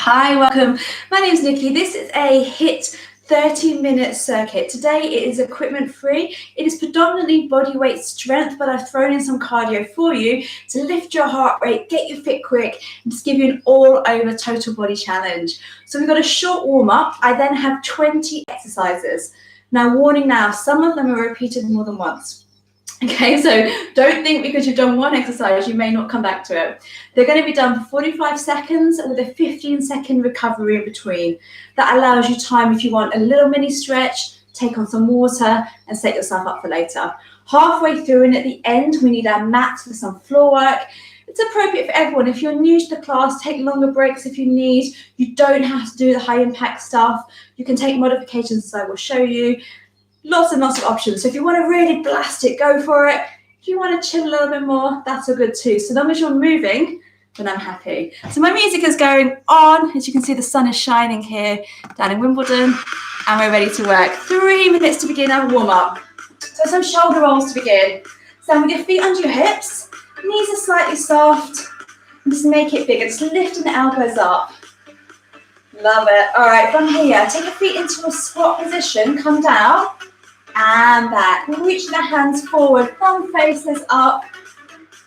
Hi, welcome. My name is Nikki. This is a HIIT 30-minute circuit. Today it is equipment free. It is predominantly body weight strength, but I've thrown in some cardio for you to lift your heart rate, get you fit quick, and just give you an all-over total body challenge. So we've got a short warm-up. I then have 20 exercises. Now, warning now, some of them are repeated more than once. Okay, so don't think because you've done one exercise, you may not come back to it. They're going to be done for 45 seconds with a 15-second recovery in between. That allows you time if you want a little mini stretch, take on some water and set yourself up for later. Halfway through and at the end, we need our mats for some floor work. It's appropriate for everyone. If you're new to the class, take longer breaks if you need. You don't have to do the high impact stuff. You can take modifications as I will show you. Lots and lots of options. So if you want to really blast it, go for it. If you want to chill a little bit more, that's all good too. So long as you're moving, then I'm happy. So my music is going on. As you can see, the sun is shining here down in Wimbledon, and we're ready to work. 3 minutes to begin our warm up. So some shoulder rolls to begin. Stand with your feet under your hips, knees are slightly soft, and just make it bigger. Just lifting the elbows up. Love it. All right, from here, take your feet into a squat position, come down, and back. Reach the hands forward, thumb faces up.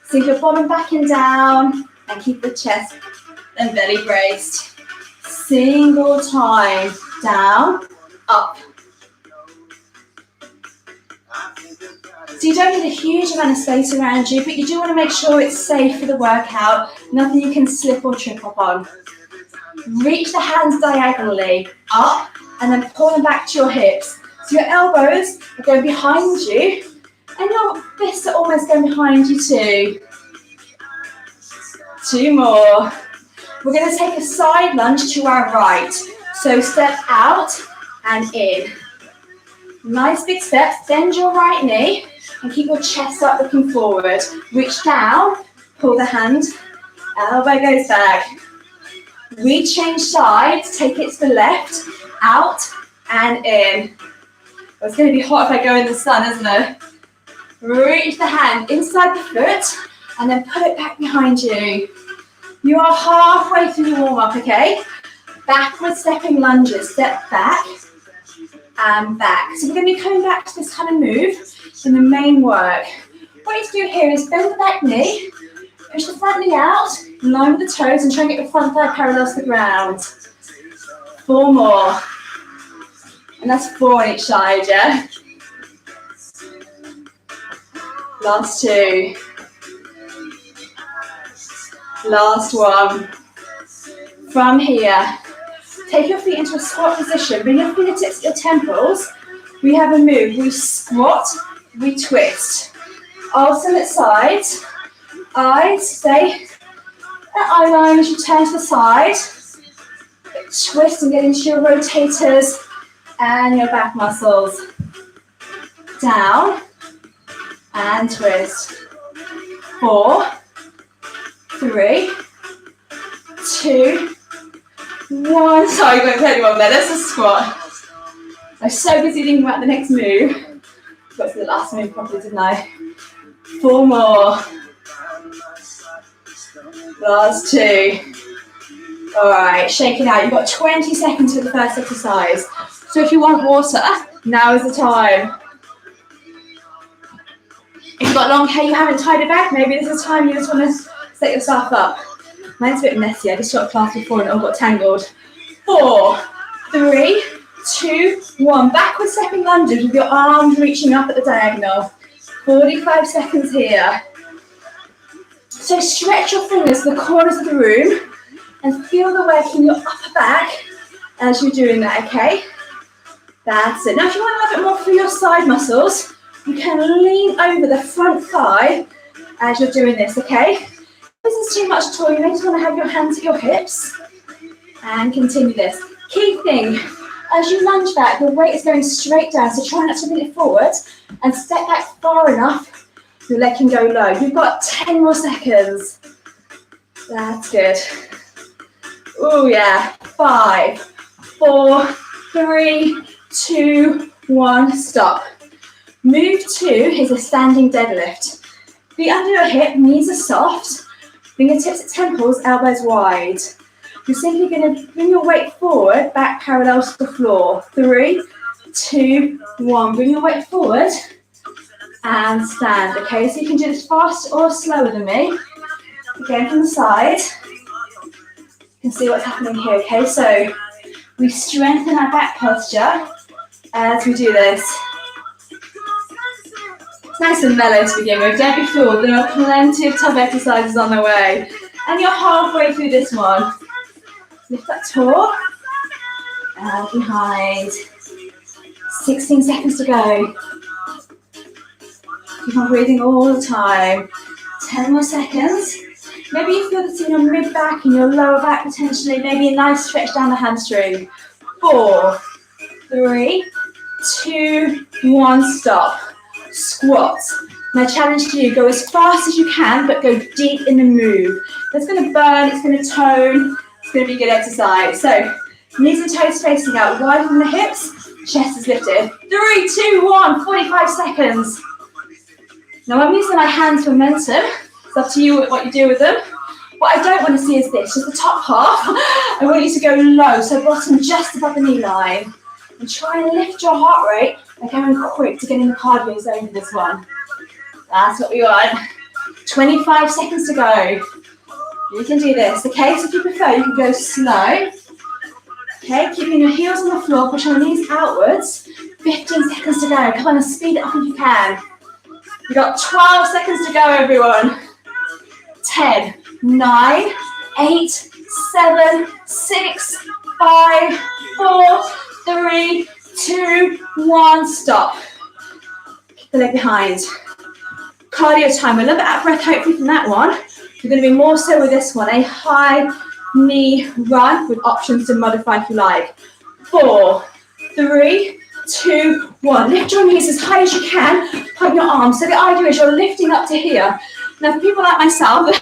Sink your bottom back and down, and keep the chest and belly braced. Single time, down, up. So you don't need a huge amount of space around you, but you do want to make sure it's safe for the workout. Nothing you can slip or trip up on. Reach the hands diagonally up, and then pull them back to your hips. So your elbows are going behind you, and your fists are almost going behind you too. 2 more. We're going to take a side lunge to our right. So step out and in. Nice big step. Bend your right knee and keep your chest up looking forward. Reach down, pull the hand, elbow goes back. We change sides, take it to the left, out and in. It's going to be hot if I go in the sun, isn't it? Reach the hand inside the foot and then put it back behind you. You are halfway through your warm-up, okay? Backward stepping lunges, step back and back. So we're going to be coming back to this kind of move in the main work. What you do here is bend the back knee, push the front knee out, in line with the toes, and try and get your front thigh parallel to the ground. 4 more. And that's 4 on each side, yeah? Last 2. Last 1. From here, take your feet into a squat position. Bring your fingertips to your temples. We have a move. We squat, we twist. Alternate sides. Eyes stay at eye line as you turn to the side. Twist and get into your rotators and your back muscles. Down and twist. 4, 3, 2, 1. Sorry, won't tell anyone there. That's a squat. I'm so busy thinking about the next move. Got to the last move properly, didn't I? 4 more. Last 2. All right, shake it out. You've got 20 seconds for the first exercise. So if you want water, now is the time. If you've got long hair, you haven't tied it back, maybe this is the time you just want to set yourself up. Mine's a bit messy. I just got a class before and it all got tangled. 4, 3, 2, 1. Backward stepping lunges with your arms reaching up at the diagonal. 45 seconds here. So stretch your fingers to the corners of the room and feel the work in your upper back as you're doing that, okay? That's it. Now if you want a little bit more for your side muscles, you can lean over the front thigh as you're doing this, okay? If this is too much at all, you may just want to have your hands at your hips and continue this. Key thing, as you lunge back, the weight is going straight down, so try not to bring it forward and step back far enough, your leg can go low. You've got 10 more seconds. That's good. Oh yeah, 5, 4, 3, 2, 1, stop. Move 2 is a standing deadlift. Feet under your hip, knees are soft, fingertips at temples, elbows wide. You're simply going to bring your weight forward, back parallel to the floor. 3, 2, 1. Bring your weight forward and stand. Okay, so you can do this faster or slower than me. Again, from the side. You can see what's happening here. Okay, so we strengthen our back posture as we do this. It's nice and mellow to begin with. Don't be fooled, there are plenty of tough exercises on the way. And you're halfway through this one. Lift that tall. And behind. 16 seconds to go. Keep on breathing all the time. 10 more seconds. Maybe you feel this in your mid-back and your lower back potentially. Maybe a nice stretch down the hamstring. 4, 3, 2, 1, stop. Squats. My challenge to you, go as fast as you can, but go deep in the move. That's going to burn, it's going to tone, it's going to be good exercise. So, knees and toes facing out, wide from the hips, chest is lifted. 3, 2, 1, 45 seconds. Now I'm using my hands for momentum. It's up to you what you do with them. What I don't want to see is this, just the top half. I want you to go low, so bottom just above the knee line. And try and lift your heart rate by going quick to get in the cardio zone for this one. That's what we want. 25 seconds to go. You can do this, okay? So if you prefer, you can go slow. Okay, keeping your heels on the floor, push your knees outwards. 15 seconds to go. Come on and speed it up if you can. You've got 12 seconds to go, everyone. 10, 9, 8, 7, 6, 5, 4, 3, 2, 1, stop. Keep the leg behind. Cardio time, a little bit out of breath hopefully from that one. You're going to be more so with this one, a high knee run with options to modify if you like. 4, 3, 2, 1. Lift your knees as high as you can, point your arms. So the idea is you're lifting up to here. Now for people like myself,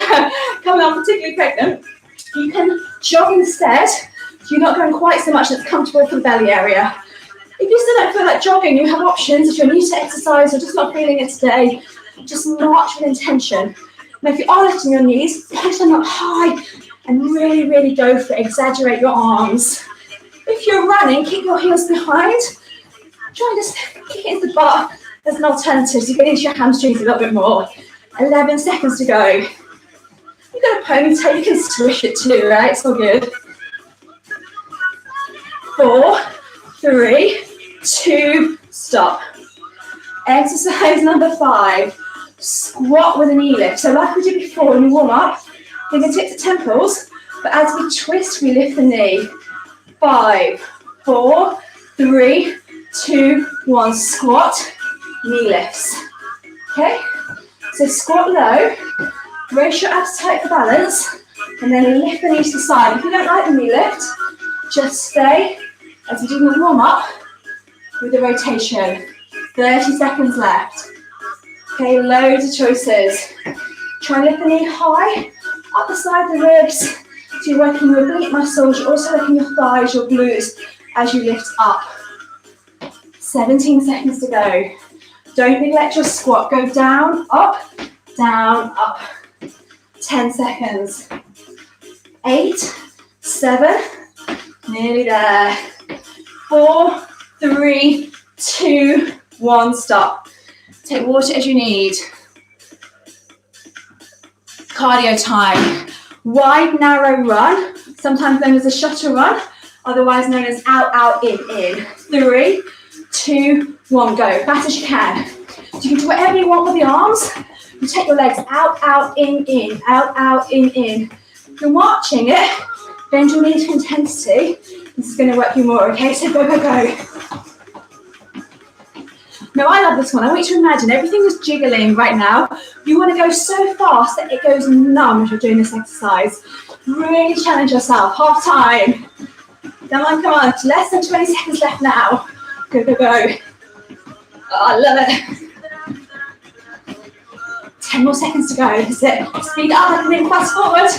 coming on particularly pregnant, you can jog instead. So you're not going quite so much, that's comfortable for the belly area. If you still don't feel like jogging, you have options. If you're new to exercise or just not feeling it today, just march with intention. Now if you are lifting your knees, push them up high and really, really go for it. Exaggerate your arms. If you're running, keep your heels behind. Try and just kick it into the butt as an alternative so you get into your hamstrings a little bit more. 11 seconds to go. You've got a ponytail, you can swish it too, right? It's all good. 4, 3, 2, stop. Exercise number 5. Squat with a knee lift. So like we did before when we warm up, fingertips to temples, but as we twist, we lift the knee. 5, 4, 3, 2, 1. Squat, knee lifts. Okay? So squat low, brace your abs tight for balance, and then lift the knees to the side. If you don't like the knee lift, just stay as we do the warm up with the rotation. 30 seconds left. Okay, loads of choices. Try and lift the knee high, up the side of the ribs. So you're working your oblique muscles, you're also working your thighs, your glutes as you lift up. 17 seconds to go. Don't neglect your squat. Go down, up, 10 seconds. 8, 7, nearly there. 4, 3, 2, 1, stop. Take water as you need. Cardio time. Wide, narrow run, sometimes known as a shutter run, otherwise known as out, out, in. 3, 2, 1, go. Fast as you can. So you can do whatever you want with the arms. You take your legs out, out, in, out, in. If you're marching it, bend your knees to intensity. This is going to work you more, okay? So go, go, go. Now I love this one. I want you to imagine everything is jiggling right now. You want to go so fast that it goes numb as you're doing this exercise. Really challenge yourself. Half time. Come on, come on. Less than 20 seconds left now. Go, go, go. Oh, I love it. 10 more seconds to go. That's it. Speed up like a minute, fast forward.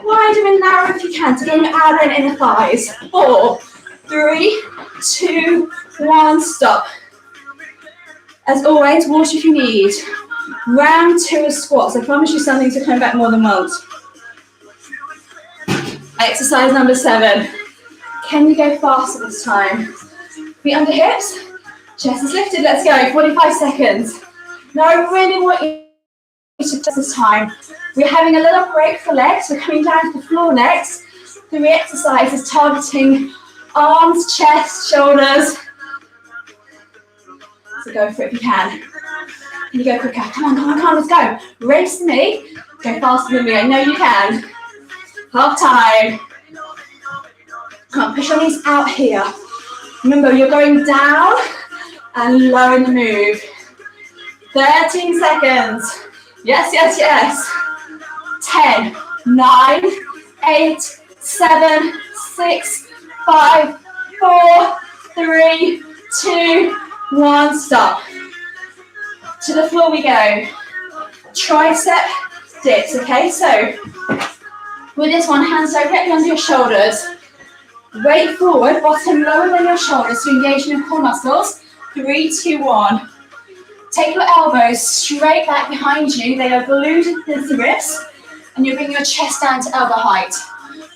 Wider and narrow if you can to gain your outer and inner thighs. 4, 3, 2, 1, stop. As always, water if you need. Round 2 of squats. I promise you something to come back more than once. Exercise number 7. Can you go faster this time? Feet under hips, chest is lifted, let's go, 45 seconds. Now I really want you to do this time. We're having a little break for legs, we're coming down to the floor next. 3 exercises targeting arms, chest, shoulders. So go for it if you can. Can you go quicker? Come on, come on, come on, let's go. Race me, go faster than me, I know you can. Half time. Come on, push your knees out here. Remember, you're going down and low in the move. 13 seconds. Yes, yes, yes. 10, 9, 8, 7, 6, 5, 4, 3, 2, 1. Stop. To the floor we go. Tricep dips, okay? So, with this one, hands directly under your shoulders. Weight forward, bottom lower than your shoulders to engage in your core muscles. 3, 2, 1. Take your elbows straight back behind you. They are glued to the wrists, and you bring your chest down to elbow height.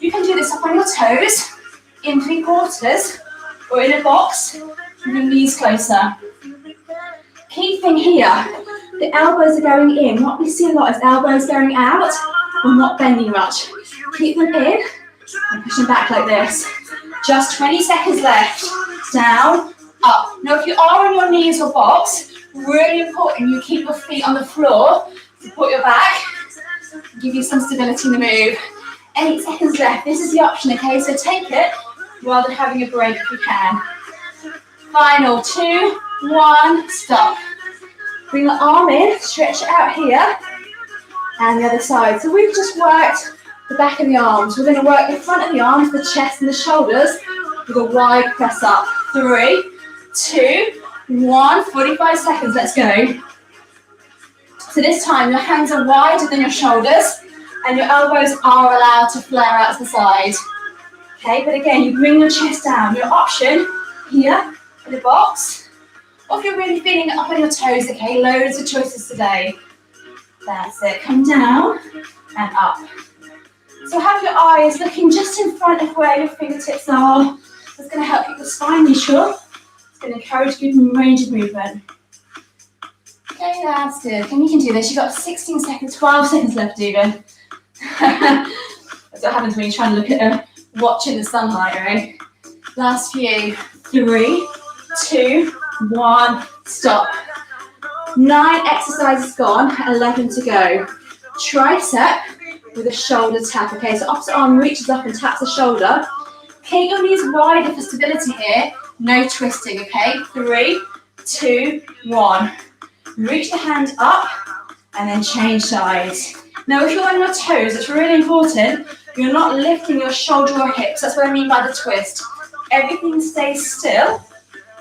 You can do this up on your toes, in 3/4, or in a box, with your knees closer. Key thing here, the elbows are going in. What we see a lot is elbows going out or not bending much. Keep them in and push them back like this. Just 20 seconds left. Down, up. Now if you are on your knees or box, really important you keep your feet on the floor, support your back, give you some stability in the move. 8 seconds left. This is the option, okay? So take it rather than having a break if you can. Final 2, 1, stop. Bring the arm in, stretch it out here, and the other side. So we've just worked the back of the arms. We're going to work the front of the arms, the chest and the shoulders with a wide press up. 3, 2, 1, 45 seconds, let's go. So this time your hands are wider than your shoulders and your elbows are allowed to flare out to the side. Okay, but again, you bring your chest down. Your option here in the box, or if you're really feeling it up on your toes, okay, loads of choices today. That's it, come down and up. So have your eyes looking just in front of where your fingertips are. That's going to help keep the spine neutral. It's going to encourage good range of movement. Okay, that's good. And you can do this. You've got 16 seconds, 12 seconds left even. That's what happens when you're trying to look at a watch in the sunlight, right? Last few. 3, 2, 1, stop. 9 exercises gone, 11 to go. Tricep with a shoulder tap, okay? So opposite arm reaches up and taps the shoulder. Keep your knees wider for stability here. No twisting, okay? 3, 2, 1. Reach the hand up and then change sides. Now if you're on your toes, it's really important you're not lifting your shoulder or hips. That's what I mean by the twist. Everything stays still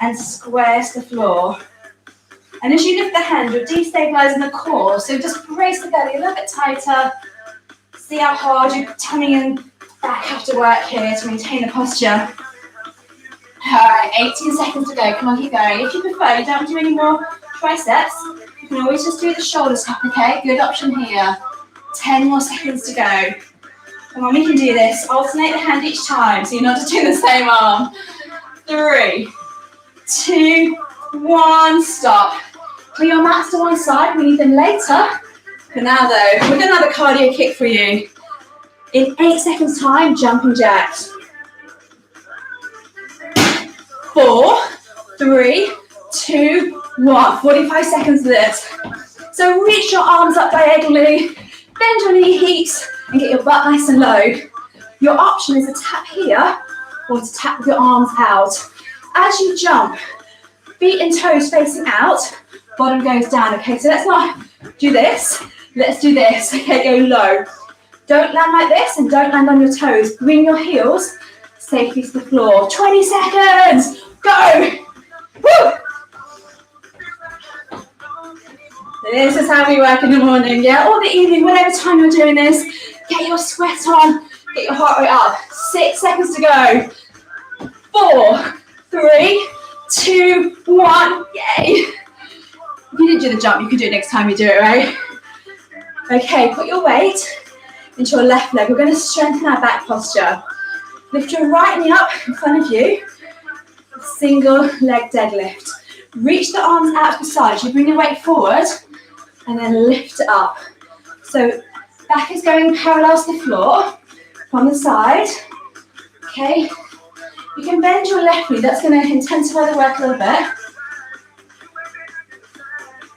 and squares the floor. And as you lift the hand, you're destabilizing the core. So just brace the belly a little bit tighter. See how hard your tummy and back have to work here to maintain the posture. All right, 18 seconds to go. Come on, keep going. If you prefer, you don't do any more triceps, you can always just do the shoulder tap, okay? Good option here. 10 more seconds to go. Come on, we can do this. Alternate the hand each time, so you're not just doing the same arm. 3, 2, 1, stop. Put your mats to one side, we need them later. For now though, we're going to have a cardio kick for you. In 8 seconds time, jumping jacks. 4, 3, 2, 1. 45 seconds of this. So reach your arms up diagonally, bend your knee heaps, and get your butt nice and low. Your option is to tap here, or to tap with your arms out. As you jump, feet and toes facing out, bottom goes down, okay? So let's not do this, let's do this, okay? Go low. Don't land like this and don't land on your toes. Bring your heels safely to the floor. 20 seconds, go! Woo! This is how we work in the morning, yeah? Or the evening, whatever time you're doing this. Get your sweat on, get your heart rate up. 6 seconds to go. 4, 3, 2, 1, yay! If you didn't do the jump, you can do it next time you do it, right? Okay, put your weight into your left leg. We're going to strengthen our back posture. Lift your right knee up in front of you. Single leg deadlift. Reach the arms out to the side. You bring your weight forward and then lift it up. So back is going parallel to the floor from the side. Okay. You can bend your left knee. That's going to intensify the work a little bit.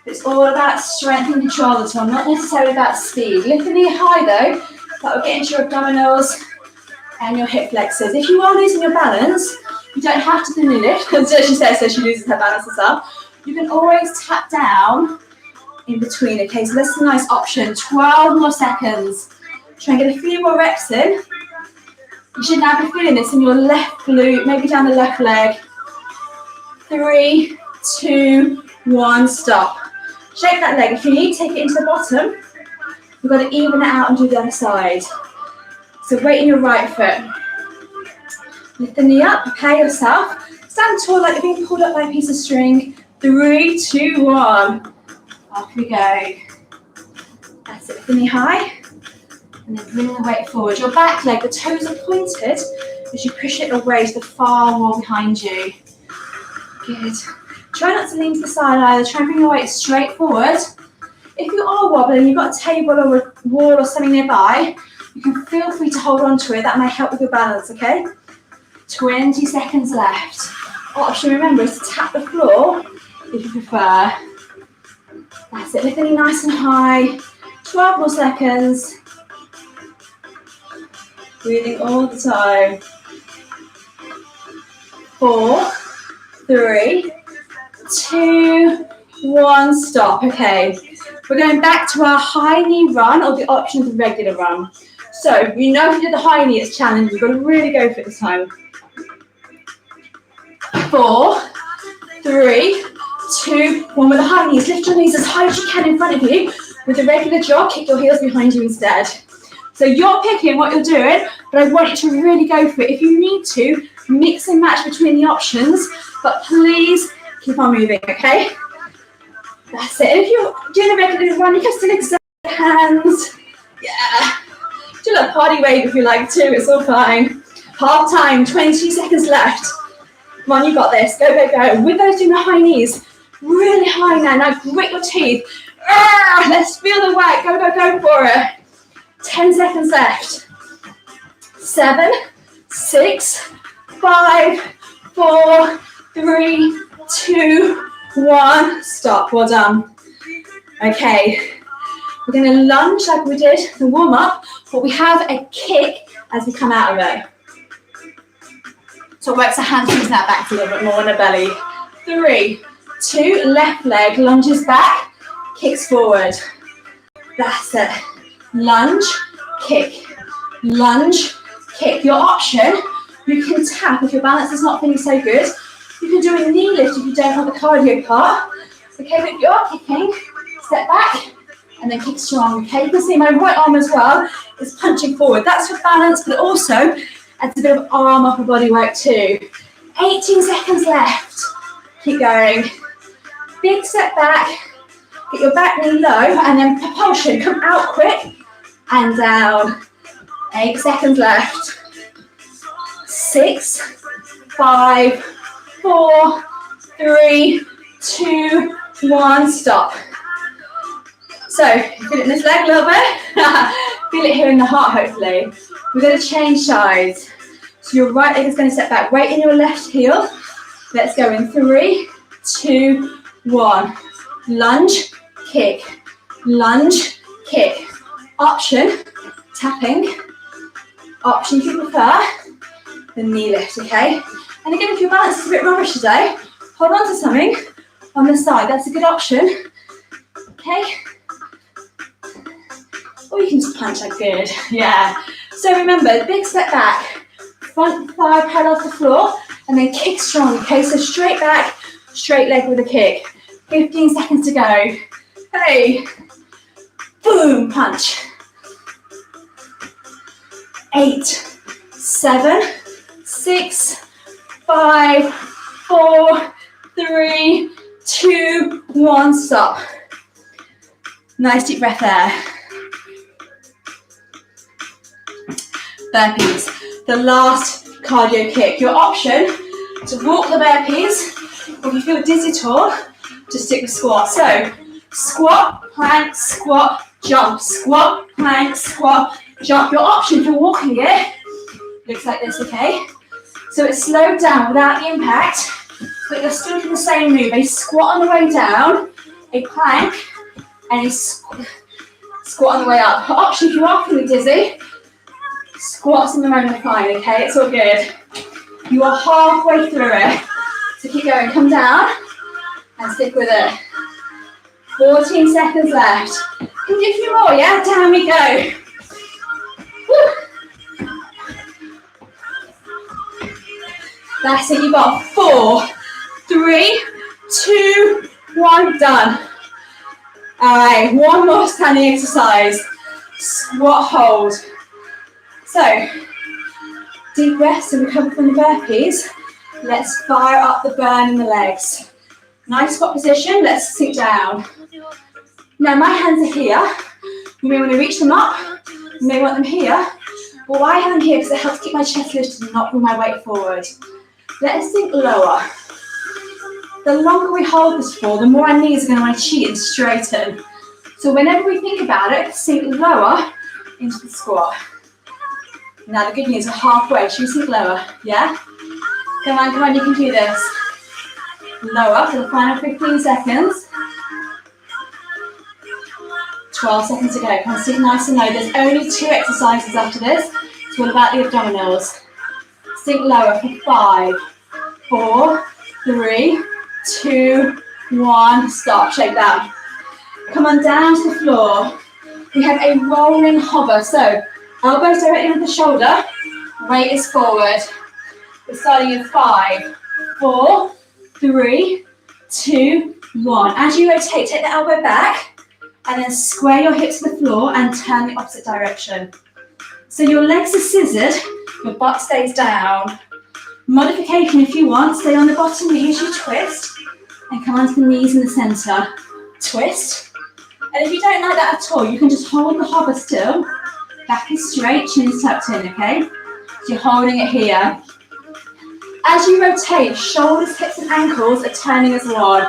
It's all about strength and control this one, not necessarily about speed. Lift the knee high though. That will get into your abdominals and your hip flexors. If you are losing your balance, you don't have to do the lift, because she says so she loses her balance herself. You can always tap down in between. Okay, so that's a nice option. 12 more seconds. Try and get a few more reps in. You should now be feeling this in your left glute, maybe down the left leg. 3, 2, 1, stop. Shake that leg. If you need, take it into the bottom. We've got to even it out and do the other side. So weight in your right foot. Lift the knee up, prepare yourself. Stand tall like you're being pulled up by a piece of string. 3, 2, 1. Off we go. That's it. Lift the knee high. And then bring the weight forward. Your back leg, the toes are pointed as you push it away to the far wall behind you. Good. Try not to lean to the side either. Try and bring your weight straight forward. If you are wobbling, you've got a table or a wall or something nearby, you can feel free to hold on to it. That may help with your balance, okay? 20 seconds left. Option, remember, is to tap the floor if you prefer. That's it. Lift the knee nice and high. 12 more seconds. Breathing all the time. 4, 3, 2, 1, stop. Okay, we're going back to our high knee run, or the option of the regular run. So you know if you did the high knee, it's challenging. You've got to really go for it this time. 4, 3, 2, 1 with the high knees. Lift your knees as high as you can in front of you. With the regular jog, kick your heels behind you instead. So you're picking what you're doing, but I want you to really go for it. If you need to, mix and match between the options, but please keep on moving, okay? That's it. If you're doing a regular run, you can still extend your hands. Yeah. Do a Bodyweight if you like to, it's all fine. Half time, 20 seconds left. Come on, you got this. Go, go, go. With those doing the high knees, really high now. Now grit your teeth. Let's feel the work. Go, go, go for it. 10 seconds left. 7, 6, 5, 4, 3, 2, 1. Stop. Well done. Okay. We're going to lunge like we did the warm up, but we have a kick as we come out of it. So it works the hamstrings now back a little bit more on the belly. 3, 2, left leg lunges back, kicks forward. That's it. Lunge, kick, lunge, kick. Your option, you can tap if your balance is not feeling so good. You can do a knee lift if you don't have the cardio part. Okay, but if you are kicking, step back and then kick strong. Okay, you can see my right arm as well is punching forward. That's for balance, but also adds a bit of arm upper body work too. 18 seconds left. Keep going. Big step back. Get your back knee low and then propulsion. Come out quick and down. 8 seconds left. 6, 5, 4, 3, 2, 1. Stop. So, feel it in this leg a little bit. Feel it here in the heart, hopefully. We're going to change sides. So your right leg is going to step back. Weight in your left heel. Let's go in 3, 2, 1. Lunge, kick. Lunge, kick. Option, tapping. Option if you prefer, the knee lift, okay? And again, if your balance is a bit rubbish today, hold on to something on the side. That's a good option, okay? Or you can just punch like good, yeah. So remember, big step back, front thigh parallel to the floor, and then kick strong, okay? So straight back, straight leg with a kick. 15 seconds to go. Hey, boom, punch. 8, 7, 6, 5, 4, 3, 2, 1, stop. Nice deep breath there. burpees. The last cardio kick. Your option to walk the burpees, or if you feel dizzy at all, just stick with squat. So squat, plank, squat, jump, squat, plank, squat, jump. Your option if you're walking it looks like this, okay? So it's slowed down without the impact, but you're still doing the same move. A squat on the way down, a plank, and a squat on the way up. Your option if you are feeling dizzy, squats in the moment are fine, okay? It's all good. You are halfway through it. So keep going, come down and stick with it. 14 seconds left. Can we do a few more, yeah? Down we go. Woo. That's it, you've got 4, 3, 2, 1, done. All right, one more standing exercise. Squat hold. So, deep breaths to recover from the burpees. Let's fire up the burn in the legs. Nice squat position, let's sink down. Now my hands are here. You may want to reach them up. You may want them here. But why I have them here? Because it helps keep my chest lifted and not bring my weight forward. Let's sink lower. The longer we hold this for, the more our knees are going to want to cheat and straighten. So whenever we think about it, sink lower into the squat. Now the good news, we're halfway. Should we sink lower? Yeah? Come on, you can do this. Lower for the final 15 seconds. 12 seconds to go. Come on, sink nice and low. There's only 2 exercises after this. It's all about the abdominals. Sink lower for 5, 4, 3, 2, 1. Stop. Shake that. Come on down to the floor. We have a rolling hover. So elbows directly with the shoulder. Weight is forward. We're starting in 5, 4, 3, 2, 1. As you rotate, take the elbow back and then square your hips to the floor and turn the opposite direction. So your legs are scissored, your butt stays down. Modification if you want, stay on the bottom, we usually twist and come onto the knees in the center. Twist. And if you don't like that at all, you can just hold the hover still. Back is straight, chin is tucked in, okay? So you're holding it here. As you rotate, shoulders, hips and ankles are turning as one.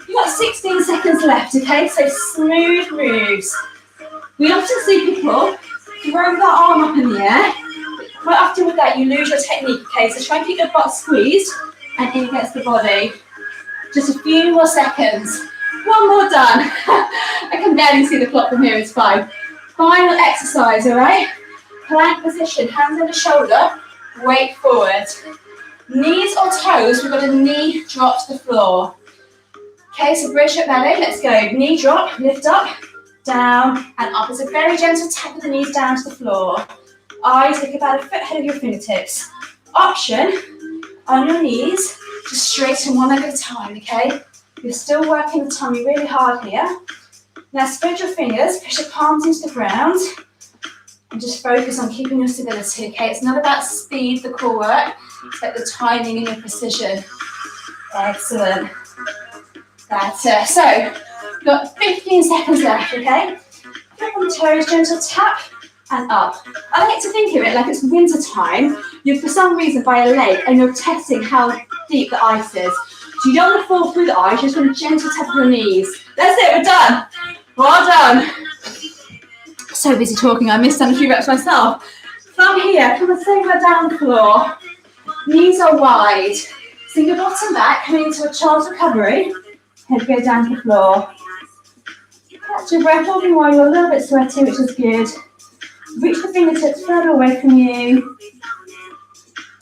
You've got 16 seconds left, okay? So smooth moves. We often see people throw their arm up in the air. Quite often with that, you lose your technique, okay? So try and keep your butt squeezed and in against the body. Just a few more seconds. One more done. I can barely see the clock from here, it's fine. Final exercise, all right? Plank position, hands on the shoulder, weight forward. Knees or toes, we've got a knee drop to the floor. Okay, so bridge up ballet, let's go. Knee drop, lift up, down and up. It's a very gentle tap with the knees down to the floor. Eyes look about a foot ahead of your fingertips. Option, on your knees, just straighten one leg at a time, okay? You're still working the tummy really hard here. Now spread your fingers, push your palms into the ground, and just focus on keeping your stability, okay? It's not about speed, the core work, it's about the timing and your precision. Excellent. That's it. So, you've got 15 seconds left, okay? Flip on the toes, gentle tap, and up. I like to think of it like it's winter time. You're for some reason by a lake and you're testing how deep the ice is. So you don't want to fall through the ice, you just want a gentle tap of your knees. That's it, we're done. Well done. So busy talking, I missed on a few reps myself. From here, come and same her down the floor. Knees are wide. Sink your bottom back, coming into a child's recovery. Head goes down to the floor. Catch your breath holding while you're a little bit sweaty, which is good. Reach the fingertips further away from you.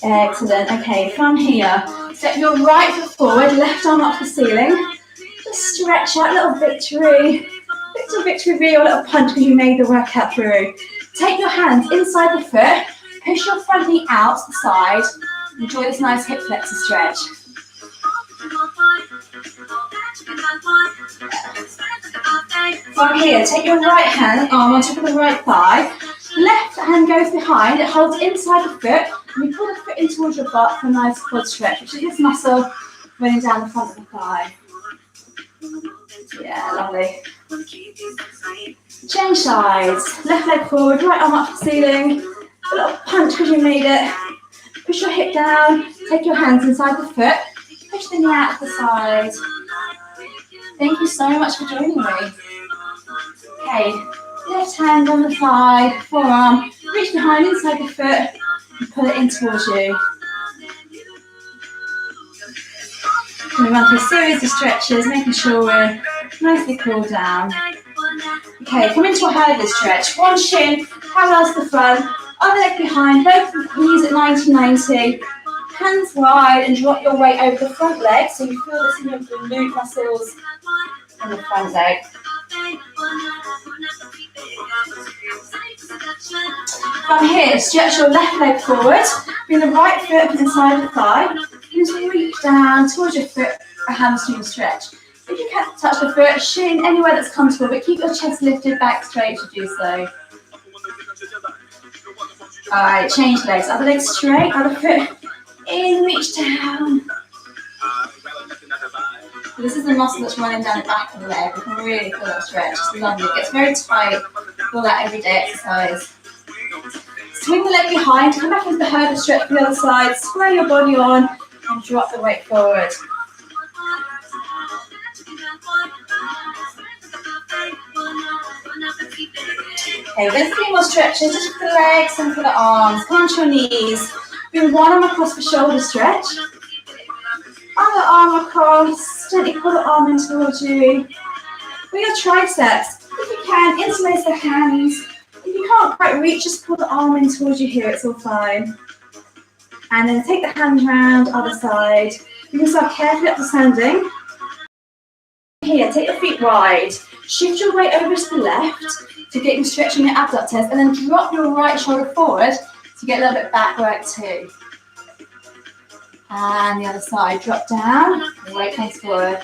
Excellent. Okay, from here, step your right foot forward, left arm up to the ceiling. Just stretch out, little victory. Little victory for your little punch because you made the workout through. Take your hands inside the foot, push your front knee out to the side. Enjoy this nice hip flexor stretch. From here, take your right hand, arm on top of the right thigh. Left hand goes behind, it holds inside the foot. And you pull the foot in towards your butt for a nice quad stretch, which is this muscle running down the front of the thigh. Yeah, lovely. Change sides. Left leg forward, right arm up to the ceiling. A little punch because you made it. Push your hip down, take your hands inside the foot, push the knee out to the side. Thank you so much for joining me. Okay, left hand on the thigh, forearm, reach behind inside the foot and pull it in towards you. We run through a series of stretches, making sure we're nicely cooled down. Okay, come into a hurdle stretch. One shin parallels the front, other leg behind, both knees at 90-90. Hands wide and drop your weight over the front leg so you feel this in your glute muscles in the front leg. From here, stretch your left leg forward, bring the right foot inside the thigh, just reach down towards your foot, a hamstring stretch. If you can't touch the foot, shin anywhere that's comfortable, but keep your chest lifted back straight to do so. Alright, change legs, other leg straight, other foot in, reach down. This is the muscle that's running down the back of the leg. You can really feel that stretch. It's lovely. It gets very tight. Feel that everyday exercise. Swing the leg behind, come back into the hurdle stretch for the other side, square your body on, and drop the weight forward. Okay, there's 3 more stretches, just for the legs and for the arms. Come onto your knees. Bring one arm across the shoulder stretch. Other arm across, gently pull the arm in towards you. For your triceps, if you can, interlace the hands. If you can't quite reach, just pull the arm in towards you here, it's all fine. And then take the hands round, other side. You can start carefully up to standing. Here, take the feet wide. Shift your weight over to the left to get you stretching your abductors, and then drop your right shoulder forward to get a little bit back work too. And the other side, drop down, weight comes forward.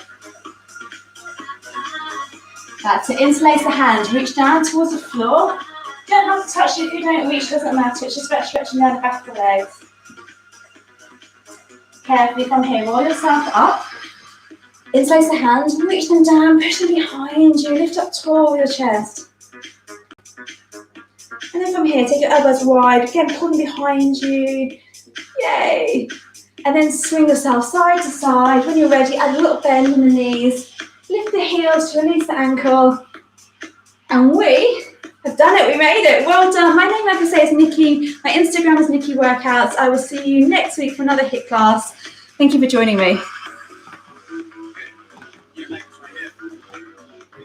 That's it, interlace the hands, reach down towards the floor. You don't have to touch it if you don't reach, doesn't matter, it's just about stretching down the back of the legs. Carefully from here, roll yourself up. Interlace the hands, reach them down, push them behind you, lift up tall with your chest. And then from here, take your elbows wide, again pull them behind you. Yay! And then swing yourself side to side. When you're ready, add a little bend in the knees. Lift the heels to release the ankle. And we have done it, we made it. Well done. My name, like I say, is Nikki. My Instagram is Nikki Workouts. I will see you next week for another HIIT class. Thank you for joining me.